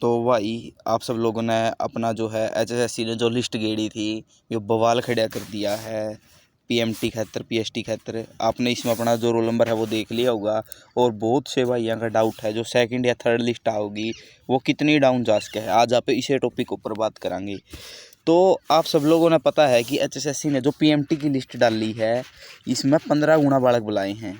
तो भाई आप सब लोगों ने अपना जो है एचएसएससी ने जो लिस्ट गेड़ी थी ये बवाल खड़ा कर दिया है। पीएमटी खैतर पीएसटी खैतर आपने इसमें अपना जो रोल नंबर है वो देख लिया होगा। और बहुत से भाइयों का डाउट है जो सेकंड या थर्ड लिस्ट आओगी वो कितनी डाउन जा सके है। आज आप इसे टॉपिक ऊपर बात करेंगे। तो आप सब लोगों ने पता है कि एचएसएससी ने जो पीएमटी की लिस्ट डाली है इसमें 15 गुना बालक बुलाए हैं।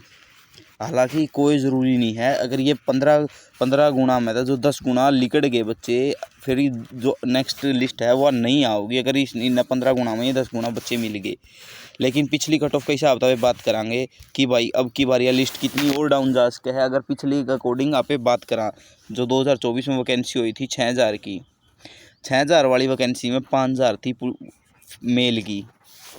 हालांकि कोई ज़रूरी नहीं है, अगर ये 15 गुना में था जो 10 गुना लिकड़ गए बच्चे, फिर जो नेक्स्ट लिस्ट है वो नहीं आओगी अगर इन 15 गुना में ये 10 गुना बच्चे मिल गए। लेकिन पिछली कट ऑफ के हिसाब से बात करेंगे कि भाई अब की बार यह लिस्ट कितनी और डाउन जा सके है। अगर पिछली के अकॉर्डिंग आप बात करा जो 2024 में वैकेंसी हुई थी 6000 की, 6000 वाली वैकेंसी में 5000 थी मेल की।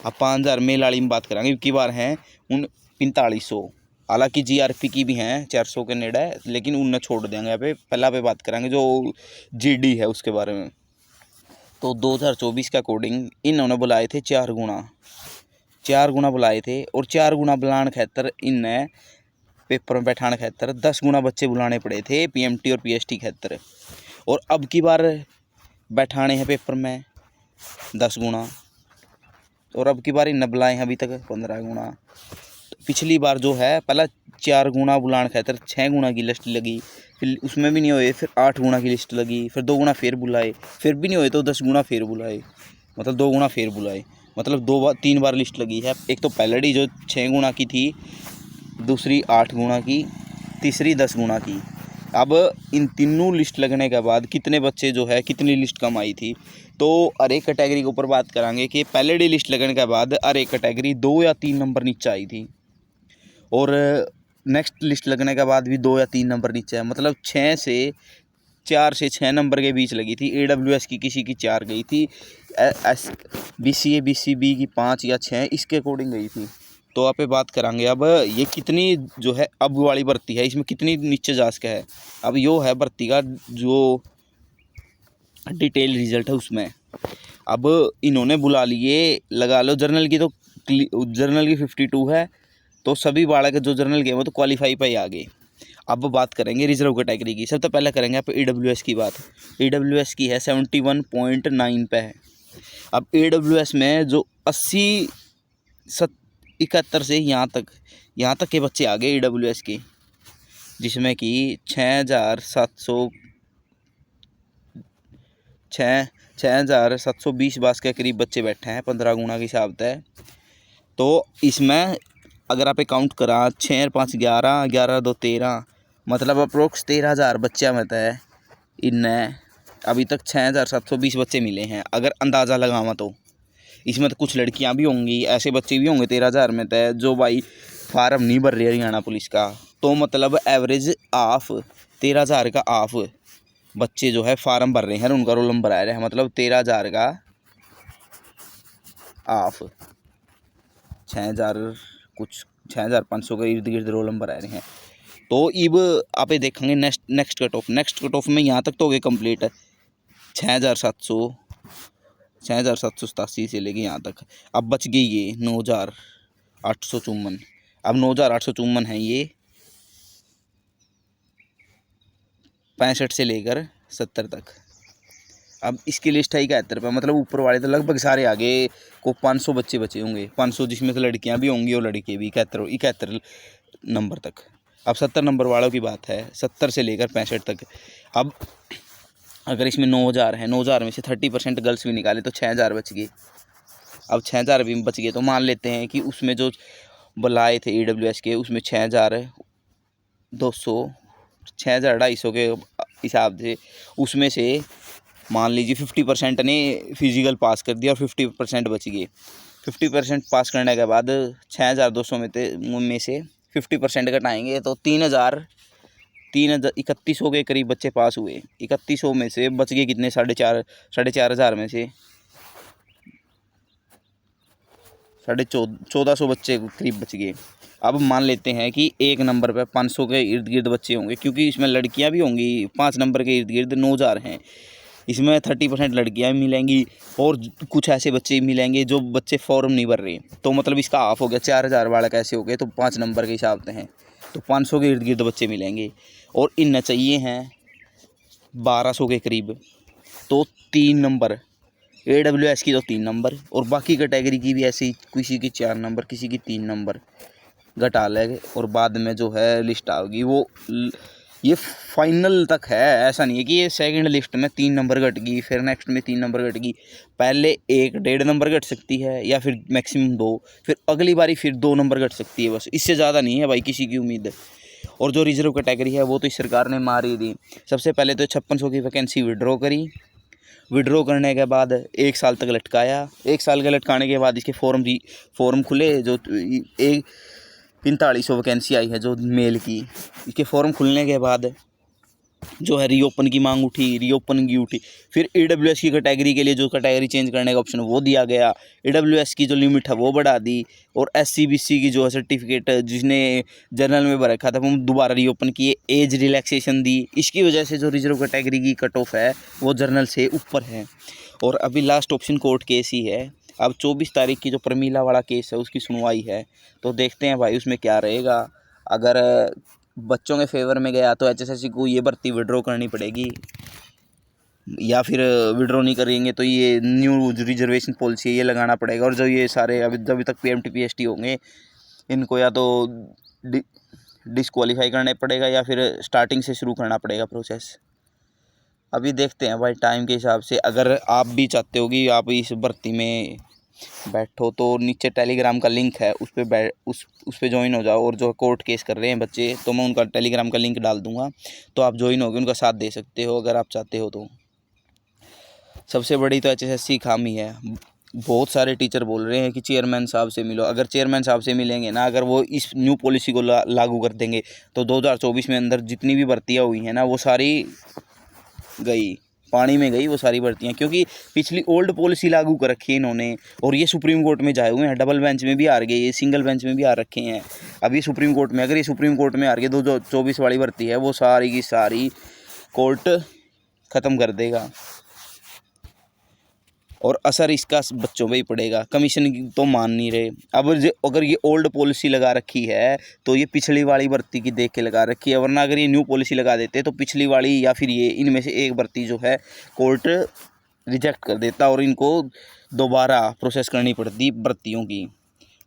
अब 5000 मेल वाली में बात करेंगे की बार हैं उन 4500। हालांकि जीआरपी की भी हैं 400 के नेड़ है, लेकिन उन्हें छोड़ देंगे। यहाँ पे पहला पे बात करेंगे जो जीडी है उसके बारे में। तो 2024 के अकॉर्डिंग इन्होंने बुलाए थे 4 गुना बुलाए थे। और 4 गुना बुलाने खैतर इन्हें पेपर में बैठाने खैतर 10 गुना बच्चे बुलाने पड़े थे पीएमटी और पीएसटी खैतर। और अब की बार बैठाने हैं पेपर में 10 गुना, और अब की बार इन्हें बुलाए हैं अभी तक 15 गुना। पिछली बार जो है पहला 4 गुना बुलाने खातर 6 गुना की लिस्ट लगी, फिर उसमें भी नहीं हुए, फिर 8 गुना की लिस्ट लगी, फिर 2 गुना फिर बुलाए, फिर भी नहीं हुए तो 10 गुना फिर बुलाए, मतलब 2 गुना फिर बुलाए, मतलब 3 बार लिस्ट लगी है। एक तो पहले जो 6 गुना की थी, दूसरी 8 गुना की, तीसरी 10 गुना की। अब इन तीनों लिस्ट लगने के बाद कितने बच्चे जो है कितनी लिस्ट कम आई थी। तो हर एक कैटेगरी के ऊपर बात करेंगे कि पहले डी लिस्ट लगने के बाद हर एक कैटेगरी 2 या 3 नंबर नीचे आई थी, और नेक्स्ट लिस्ट लगने के बाद भी 2 या 3 नंबर नीचे है, मतलब 4 से 6 नंबर के बीच लगी थी। एडब्ल्यूएस की किसी की 4 गई थी, बीसीए बीसीबी की 5 या 6 इसके अकॉर्डिंग गई थी। तो आप बात करेंगे अब ये कितनी जो है अब वाली भर्ती है इसमें कितनी नीचे जा सके है। अब यो है भर्ती का जो डिटेल रिजल्ट है उसमें। अब इन्होंने बुला लिए, लगा लो जर्नल की, तो जर्नल की 52 है, तो सभी बालक जो जर्नल गए वो तो क्वालिफाई पे ही आ गए। अब बात करेंगे रिजर्व कैटेगरी की। सबसे पहले करेंगे आप ईडब्ल्यूएस की बात। ईडब्ल्यूएस की है 71.9 पे है। अब ईडब्ल्यूएस में जो 71 से यहाँ तक के बच्चे आ गए ईडब्ल्यूएस के, जिसमें कि 6,720 बास के करीब बच्चे बैठे हैं 15 गुना के हिसाब से। तो इसमें अगर आप काउंट करा 6 और 5 11, 11 2 13, मतलब अप्रोक्स 13,000 बच्चे में तय इन्हें अभी तक 6,720 बच्चे मिले हैं। अगर अंदाज़ा लगावा तो इसमें तो कुछ लड़कियां भी होंगी, ऐसे बच्चे भी होंगे 13,000 में तय जो भाई फार्म नहीं भर रहे हरियाणा पुलिस का। तो मतलब एवरेज ऑफ 13,000 का ऑफ बच्चे जो है फार्म भर रहे हैं, उनका रोल नंबर आ रहा है, मतलब 13,000 का ऑफ 6,000 कुछ 6,500 के इर्द गिर्द रोल नंबर आ रहे हैं। तो अब आप देखेंगे नेक्स्ट कट ऑफ में यहाँ तक तो हो गए कम्प्लीट 6,787 से लेके यहाँ तक। अब बच गई ये 9,854। अब 9,854 है ये 65 से लेकर 70 तक। अब इसकी लिस्ट है 71 पे, मतलब ऊपर वाले तो लगभग सारे आगे को 500 बच्चे बचे होंगे, 500 जिसमें से लड़कियां भी होंगी और लड़के भी 71 नंबर तक। अब 70 नंबर वालों की बात है, 70 से लेकर 65 तक। अब अगर इसमें 9,000 है, 9,000 में से 30% गर्ल्स भी निकाले तो 6,000 बच गए। अब 6,000 भी बच गए तो मान लेते हैं कि उसमें जो बुलाए थे ईडब्ल्यूएस के उसमें 6,200 6,250 के हिसाब से उसमें से मान लीजिए 50% ने फिजिकल पास कर दिया और 50% बच गए। 50% पास करने के बाद 6,200 में से 50% घटाएंगे तो 3,3100 के करीब बच्चे पास हुए। 3100 में से बच गए कितने, 4,500 में से 1,400 बच्चे करीब बच गए। अब मान लेते हैं कि एक नंबर पे 500 के इर्द गिर्द बच्चे होंगे, क्योंकि इसमें लड़कियां भी होंगी। 5 नंबर के इर्द गिर्द 9,000 हैं, इसमें 30% लड़कियां मिलेंगी और कुछ ऐसे बच्चे मिलेंगे जो बच्चे फॉर्म नहीं भर रहे। तो मतलब इसका हाफ हो गया, 4,000 बालक ऐसे हो गए, तो 5 नंबर के हिसाब से हैं तो 500 के इर्द गिर्द बच्चे मिलेंगे। और इनने चाहिए हैं 1200 के करीब, तो 3 नंबर AWS की, तो 3 नंबर, और बाकी कैटेगरी की भी ऐसे ही, किसी की 4 नंबर, किसी की 3 नंबर घटा लेंगे, और बाद में जो है लिस्ट आओगी वो ये फाइनल तक है। ऐसा नहीं है कि ये सेकंड लिस्ट में 3 नंबर घट गई, फिर नेक्स्ट में 3 नंबर घट गई। पहले 1-1.5 नंबर घट सकती है, या फिर मैक्सिमम 2, फिर अगली बारी फिर 2 नंबर घट सकती है, बस इससे ज़्यादा नहीं है भाई किसी की उम्मीद। और जो रिजर्व कैटेगरी है वो तो इस सरकार ने मार ही दी। सबसे पहले तो 5600 की वैकेंसी विड्रॉ करी, विड्रॉ करने के बाद 1 साल तक लटकाया। 1 साल के लटकाने के बाद इसके फॉर्म खुले, जो एक 4500 वैकेंसी आई है जो मेल की। इसके फॉर्म खुलने के बाद जो है रीओपन की मांग उठी, रीओपन की उठी। फिर AWS की कैटेगरी के लिए जो कैटेगरी चेंज करने का ऑप्शन वो दिया गया, AWS की जो लिमिट है वो बढ़ा दी, और SC/BC की जो है सर्टिफिकेट जिसने जनरल में भर रखा था वो दोबारा रीओपन किए, एज रिलैक्सेशन दी। इसकी वजह से जो रिजर्व कैटेगरी की कट ऑफ है वो जनरल से ऊपर है। और अभी लास्ट ऑप्शन कोर्ट केस ही है। अब 24 तारीख की जो प्रमीला वाला केस है उसकी सुनवाई है, तो देखते हैं भाई उसमें क्या रहेगा। अगर बच्चों के फेवर में गया तो HSSC को ये भर्ती विड्रॉ करनी पड़ेगी, या फिर विड्रॉ नहीं करेंगे तो ये न्यू रिजर्वेशन पॉलिसी ये लगाना पड़ेगा। और जो ये सारे अभी तक PMT PST होंगे इनको या तो डिसक्वालीफाई करना पड़ेगा, या फिर स्टार्टिंग से शुरू करना पड़ेगा प्रोसेस। अभी देखते हैं भाई टाइम के हिसाब से। अगर आप भी चाहते हो कि आप इस भर्ती में बैठो तो नीचे टेलीग्राम का लिंक है, उस पर ज्वाइन हो जाओ। और जो कोर्ट केस कर रहे हैं बच्चे, तो मैं उनका टेलीग्राम का लिंक डाल दूंगा, तो आप ज्वाइन होकर उनका साथ दे सकते हो अगर आप चाहते हो तो। सबसे बड़ी तो HSSC खामी है। बहुत सारे टीचर बोल रहे हैं कि चेयरमैन साहब से मिलो। अगर चेयरमैन साहब से मिलेंगे ना, अगर वो इस न्यू पॉलिसी को लागू कर देंगे, तो 2024 में अंदर जितनी भी भर्तियाँ हुई हैं ना वो सारी गई, पानी में गई वो सारी भर्तियाँ। क्योंकि पिछली ओल्ड पॉलिसी लागू कर रखी है इन्होंने, और ये सुप्रीम कोर्ट में जाए हुए हैं। डबल बेंच में भी हार गए, ये सिंगल बेंच में भी हार रखे हैं। अभी सुप्रीम कोर्ट में, अगर ये सुप्रीम कोर्ट में हार गए, 2024 वाली भर्ती है वो सारी की सारी कोर्ट ख़त्म कर देगा, और असर इसका बच्चों पे ही पड़ेगा। कमीशन तो मान नहीं रहे। अब अगर ये ओल्ड पॉलिसी लगा रखी है तो ये पिछली वाली भर्ती की देख के लगा रखी है, वरना अगर ये न्यू पॉलिसी लगा देते तो पिछली वाली या फिर ये इनमें से एक भर्ती जो है कोर्ट रिजेक्ट कर देता, और इनको दोबारा प्रोसेस करनी पड़ती भर्तियों की।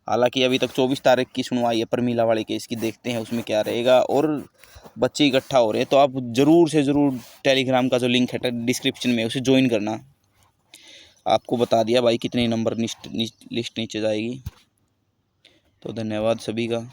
हालांकि अभी तक 24 तारीख की सुनवाई है प्रमीला वाले केस की, देखते हैं उसमें क्या रहेगा। और बच्चे इकट्ठा हो रहे हैं तो आप ज़रूर से ज़रूर टेलीग्राम का जो लिंक है डिस्क्रिप्शन में उसे ज्वाइन करना। आपको बता दिया भाई कितने नंबर लिस्ट नीचे जाएगी। तो धन्यवाद सभी का।